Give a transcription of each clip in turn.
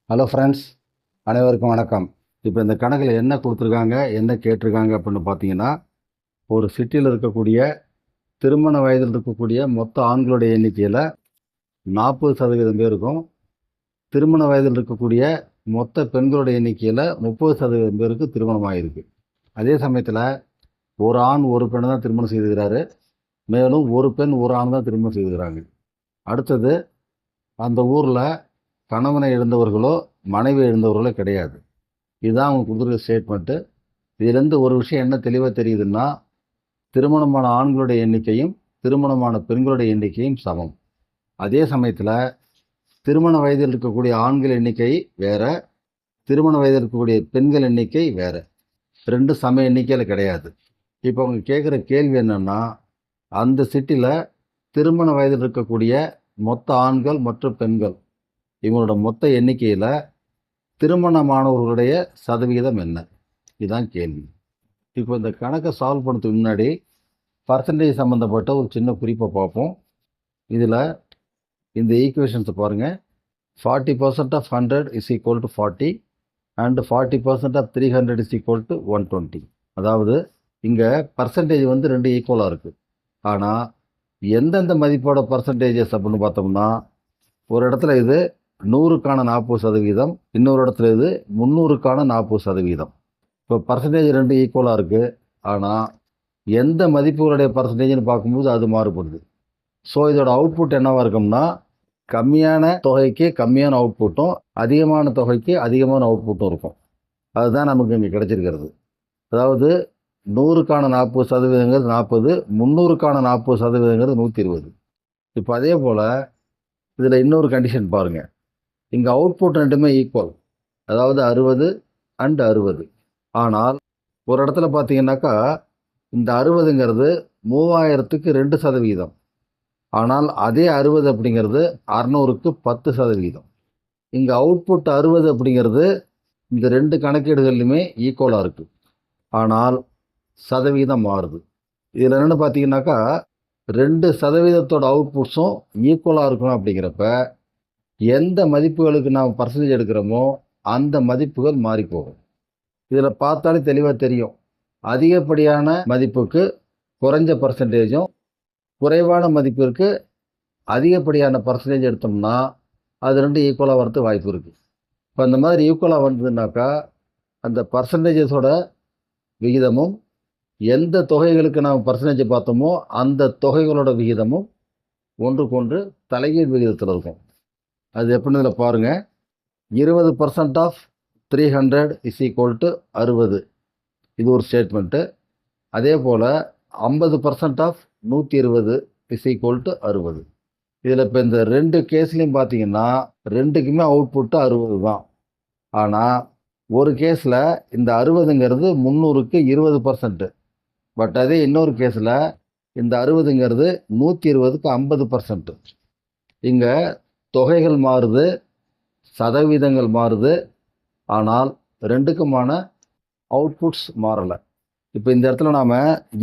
Hello friends, அனைவருக்கும் வணக்கம். இப்போ இந்த கணக்கில் என்ன கொடுத்துருக்காங்க, என்ன கேட்டிருக்காங்க அப்படின்னு பார்த்தீங்கன்னா, ஒரு சிட்டியில் இருக்கக்கூடிய திருமண வயதில் இருக்கக்கூடிய மொத்த ஆண்களுடைய எண்ணிக்கையில் 40% பேருக்கும், திருமண வயதில் இருக்கக்கூடிய மொத்த பெண்களுடைய எண்ணிக்கையில் 30% பேருக்கு திருமணம் ஆகிருக்கு. அதே சமயத்தில் ஒரு ஆண் ஒரு பெண்ணை தான் திருமணம் செய்துக்கிறாரு, மேலும் ஒரு பெண் ஒரு ஆண் தான் திருமணம் செய்துக்கிறாங்க. அடுத்தது, அந்த ஊரில் கணவனை இழந்தவர்களோ மனைவி இழந்தவர்களோ கிடையாது. இதுதான் அவங்க கொடுத்துருக்க ஸ்டேட்மெண்ட்டு. இதுலேருந்து ஒரு விஷயம் என்ன தெளிவாக தெரியுதுன்னா, திருமணமான ஆண்களுடைய எண்ணிக்கையும் திருமணமான பெண்களுடைய எண்ணிக்கையும் சமம். அதே சமயத்தில் திருமண வயதில் இருக்கக்கூடிய ஆண்கள் எண்ணிக்கை வேற, திருமண வயதில் இருக்கக்கூடிய பெண்கள் எண்ணிக்கை வேற. ரெண்டும் சம எண்ணிக்கையில் கிடையாது. இப்போ அவங்க கேட்குற கேள்வி என்னன்னா, அந்த சிட்டியில் திருமண வயதில் இருக்கக்கூடிய மொத்த ஆண்கள் மற்றும் பெண்கள் இவங்களோட மொத்த எண்ணிக்கையில் திருமணமானவர்களுடைய சதவிகிதம் என்ன? இதுதான் கேள்வி. இப்போ இந்த கணக்கை சால்வ் பண்ணுறதுக்கு முன்னாடி பர்சன்டேஜ் சம்மந்தப்பட்ட ஒரு சின்ன குறிப்பை பார்ப்போம். இதில் இந்த ஈக்குவேஷன்ஸை பாருங்கள். 40% of 100 is equal to 40 and 40% of 300 is equal to 120. அதாவது இங்கே பர்சன்டேஜ் வந்து ரெண்டு ஈக்குவலாக இருக்குது. ஆனால் எந்தெந்த மதிப்போட பர்சன்டேஜஸ் அப்படின்னு பார்த்தோம்னா, ஒரு இடத்துல இது 100க்கான 40%, இன்னொரு இடத்துல இது 300க்கான 40%. இப்போ பர்சன்டேஜ் ரெண்டு ஈக்குவலாக இருக்குது. ஆனால் எந்த மதிப்புகளுடைய பர்சன்டேஜ்னு பார்க்கும்போது அது மாறுபடுது. ஸோ இதோட அவுட்புட் என்னவாக இருக்கும்னா, கம்மியான தொகைக்கு கம்மியான அவுட்புட்டும் அதிகமான தொகைக்கு அதிகமான அவுட்புட்டும் இருக்கும். அதுதான் நமக்கு இங்கே கிடைச்சிருக்கிறது. அதாவது 100க்கான 40%ங்கிறது 40, 300க்கான 40%ங்கிறது 120. இப்போ அதே போல் இதில் இன்னொரு கண்டிஷன் பாருங்கள். இங்கே அவுட்புட் ரெண்டுமே ஈக்குவல், அதாவது 60 அண்ட் 60. ஆனால் ஒரு இடத்துல பார்த்தீங்கன்னாக்கா இந்த 60ங்கிறது 3000க்கு 2%. ஆனால் அதே 60 அப்படிங்கிறது 600க்கு 10%. இங்கே அவுட்புட் 60 அப்படிங்கிறது இந்த ரெண்டு கணக்கீடுகள்லையுமே ஈக்குவலாக இருக்குது. ஆனால் சதவீதம் மாறுது. இதில் என்னென்னு பார்த்தீங்கன்னாக்கா 2%ஓட அவுட்புட்ஸும் ஈக்குவலாக இருக்கணும். அப்படிங்கிறப்ப எந்த மதிப்புகளுக்கு நாம் பர்சன்டேஜ் எடுக்கிறோமோ அந்த மதிப்புகள் மாறி போகும். இதில் பார்த்தாலே தெளிவாக தெரியும். அதிகப்படியான மதிப்புக்கு குறைஞ்ச பர்சன்டேஜும், குறைவான மதிப்பிற்கு அதிகப்படியான பர்சன்டேஜ் எடுத்தோம்னா அது ரெண்டு ஈக்குவலாக வரது வாய்ப்பு இருக்குது. இப்போ அந்த மாதிரி ஈக்குவலாக வந்ததுனாக்கா அந்த பர்சன்டேஜஸோட விகிதமும், எந்த தொகைகளுக்கு நாம் பர்சன்டேஜ் பார்த்தோமோ அந்த தொகைகளோட விகிதமும் ஒன்றுக்கொன்று தலைகீழ் விகிதத்தில் இருக்கும். அது எப்படின்னு இதில் பாருங்கள். 20% ஆஃப் 300 இஸ் ஈக்குவல் டு 60. இது ஒரு ஸ்டேட்மெண்ட்டு. அதே போல் 50% ஆஃப் 120 இஸ் ஈக்குவல் டு 60. இதில் இப்போ இந்த ரெண்டு கேஸ்லையும் பார்த்தீங்கன்னா ரெண்டுக்குமே அவுட்புட்டு 60 தான். ஆனால் ஒரு கேஸில் இந்த 60ங்கிறது 300க்கு 20%. பட் அதே இன்னொரு கேஸில் இந்த 60ங்கிறது 120க்கு 50%. இங்கே தொகைகள் மாறுது, சதவீதங்கள் மாறுது, ஆனால் ரெண்டுக்குமான அவுட்புட்ஸ் மாறலை. இப்போ இந்த இடத்துல நாம்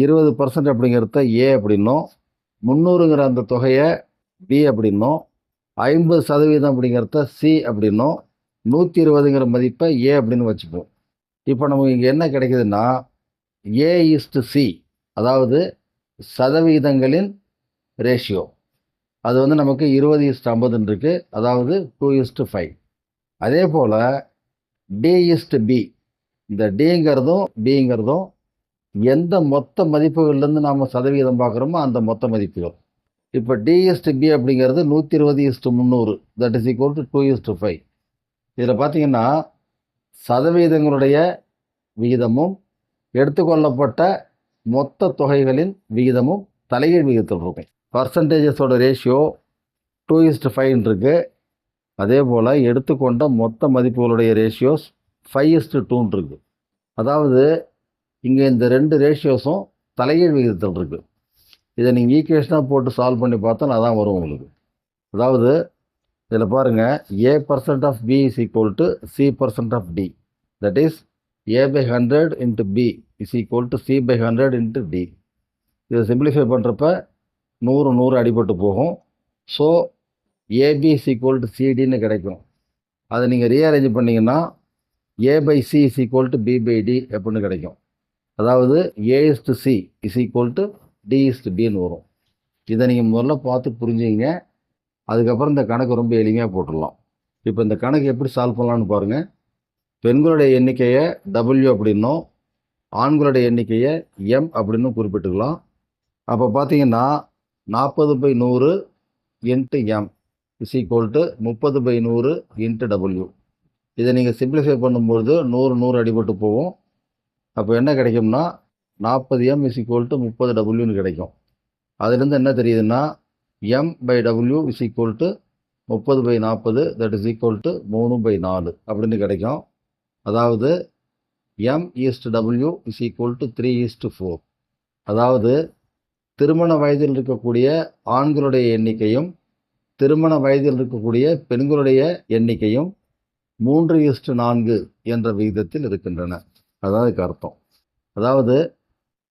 20% அப்படிங்கிறத ஏ அப்படின்னும், 300ங்கிற அந்த தொகையை பி அப்படின்னும், 50% அப்படிங்கிறத சி அப்படின்னும், 120ங்கிற மதிப்பை ஏ அப்படின்னு வச்சுப்போம். இப்போ நமக்கு இங்கே என்ன கிடைக்குதுன்னா A/C, அதாவது சதவீதங்களின் ரேஷியோ. அது வந்து நமக்கு 20:50 இருக்குது, அதாவது 2:5. அதே போல் D/B, இந்த டிங்கிறதும் பிங்கிறதும் எந்த மொத்த மதிப்புகள்லேருந்து நாம் சதவீதம் பார்க்குறோமோ அந்த மொத்த மதிப்புகள். இப்போ D/B அப்படிங்கிறது 120:300, தட் இஸ் ஈக்குவல் டு 2:5. இதில் பார்த்தீங்கன்னா சதவீதங்களுடைய விகிதமும் எடுத்துக்கொள்ளப்பட்ட மொத்த தொகைகளின் விகிதமும் தலைகீழ் விகிதத்தில் இருக்கும். பர்சன்டேஜஸோட ரேஷியோ 2:5 இருக்குது. அதே போல் எடுத்துக்கொண்ட மொத்த மதிப்புகளுடைய ரேஷியோஸ் 5:2 இருக்குது. அதாவது இங்கே இந்த ரெண்டு ரேஷியோஸும் தலைகீழ் விகிதத்தில் இருக்குது. இதை நீங்கள் ஈக்குவேஷனாக போட்டு சால்வ் பண்ணி பார்த்தா அதான் வரும் உங்களுக்கு. அதாவது இதில் பாருங்கள், A% of B is equal to C% of D. That is A/100 into B is equal to C/100 into D. இதை சிம்பிளிஃபை பண்ணுறப்ப 100 அடிபட்டு போகும். So AB is equal to CDன்னு கிடைக்கும். அதை நீங்கள் ரீஅரேஞ்ச் பண்ணிங்கன்னா A/C is equal to B/D அப்படின்னு கிடைக்கும். அதாவது A/C இஸ் ஈக்குவல் டு D/Bன்னு வரும். இதை நீங்கள் முதல்ல பார்த்து புரிஞ்சுங்க. அதுக்கப்புறம் இந்த கணக்கு ரொம்ப எளிமையாக போட்டுடலாம். இப்போ இந்த கணக்கு எப்படி சால்வ் பண்ணலான்னு பாருங்கள். பெண்களுடைய எண்ணிக்கையை W அப்படின்னும் ஆண்களுடைய எண்ணிக்கையை M அப்படின்னு குறிப்பிட்டுக்கலாம். அப்போ பார்த்தீங்கன்னா 40/100 into M is equal to 30/100 into W. இதை நீங்கள் சிம்பிளிஃபை பண்ணும்போது 100 அடிபட்டு போகும். அப்போ என்ன கிடைக்கும்னா 40M இஸ் ஈக்குவல் டு 30Wன்னு கிடைக்கும். அதுலேருந்து என்ன தெரியுதுன்னா M/W is equal to 30/40 that is equal to 3/4 அப்படின்னு கிடைக்கும். அதாவது M/W இஸ் ஈக்குவல் டு 3:4. அதாவது திருமண வயதில் இருக்கக்கூடிய ஆண்களுடைய எண்ணிக்கையும் திருமண வயதில் இருக்கக்கூடிய பெண்களுடைய எண்ணிக்கையும் 3:4 என்ற விகிதத்தில் இருக்கின்றன. அதான் இதுக்கு அர்த்தம். அதாவது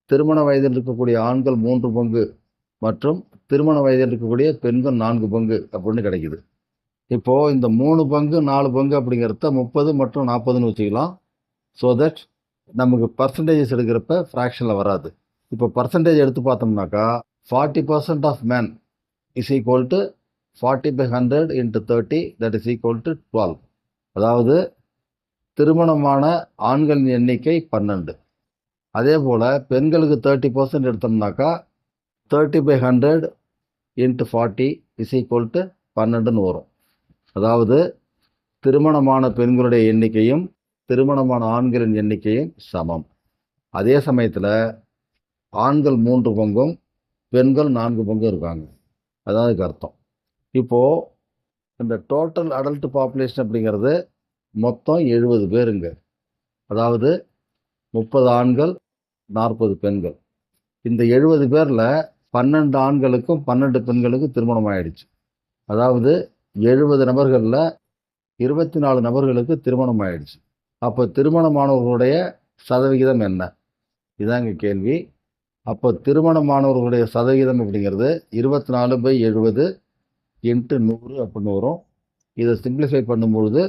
திருமண வயதில் இருக்கக்கூடிய ஆண்கள் 3 பங்கு மற்றும் திருமண வயதில் இருக்கக்கூடிய பெண்கள் 4 பங்கு அப்படின்னு கிடைக்குது. இப்போது இந்த 3 பங்கு 4 பங்கு அப்படிங்கிறத 30 மற்றும் 40ன்னு வச்சுக்கலாம். ஸோ தட் நமக்கு பர்சன்டேஜஸ் எடுக்கிறப்ப ஃப்ராக்ஷனில் வராது. இப்போ பர்சன்டேஜ் எடுத்து பார்த்தோம்னாக்கா 40% of men is equal to 40/100 into 30 that is equal to 12. அதாவது திருமணமான ஆண்களின் எண்ணிக்கை 12. அதே போல் பெண்களுக்கு 30% எடுத்தோம்னாக்கா 30/100 இன்ட்டு 40 இஸ் ஈக்குவல் டு 12ன்னு வரும். அதாவது திருமணமான பெண்களுடைய எண்ணிக்கையும் திருமணமான ஆண்களின் எண்ணிக்கையும் சமம். அதே சமயத்தில் ஆண்கள் 3 பங்கும் பெண்கள் 4 பங்கும் இருக்காங்க. அதான் இதுக்கு அர்த்தம். இப்போது இந்த டோட்டல் அடல்ட் பாப்புலேஷன் அப்படிங்கிறது மொத்தம் 70 பேருங்க. அதாவது 30 ஆண்கள் 40 பெண்கள். இந்த 70 பேரில் 12 ஆண்களுக்கும் 12 பெண்களுக்கும் திருமணம் ஆயிடுச்சு. அதாவது 70 நபர்களில் 24 நபர்களுக்கு திருமணம் ஆயிடுச்சு. அப்போ திருமணமானவர்களுடைய சதவிகிதம் என்ன? இதாங்க கேள்வி. அப்போ திருமணமானவர்களுடைய சதவிகிதம் அப்படிங்கிறது 24/70 இன்ட்டு 100 அப்படின்னு வரும். இதை சிம்பிளிஃபை பண்ணும்பொழுது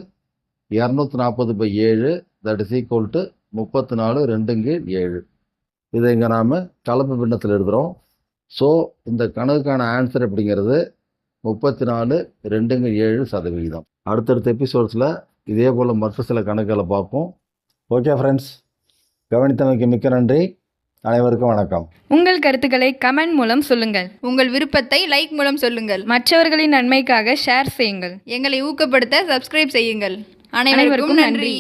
240/7 தட் இஸ் ஈக்குவல் டு 34 2/7. இதை இங்கே நாம் கலப்பு பின்னத்தில் எழுதுகிறோம். ஸோ இந்த கணக்குக்கான ஆன்சர் அப்படிங்கிறது 34 2/7%. அடுத்தடுத்த எபிசோட்ஸில் இதே போல் மற்ற சில கணக்குகளை பார்ப்போம். ஓகே ஃப்ரெண்ட்ஸ், கவனித்தமைக்கு மிக்க நன்றி. அனைவருக்கும் வணக்கம். உங்கள் கருத்துக்களை கமெண்ட் மூலம் சொல்லுங்கள். உங்கள் விருப்பத்தை லைக் மூலம் சொல்லுங்கள். மற்றவர்களின் நன்மைக்காக ஷேர் செய்யுங்கள். எங்களை ஊக்கப்படுத்த சப்ஸ்கிரைப் செய்யுங்கள். அனைவருக்கும் அனைவருக்கும் நன்றி. நன்றி.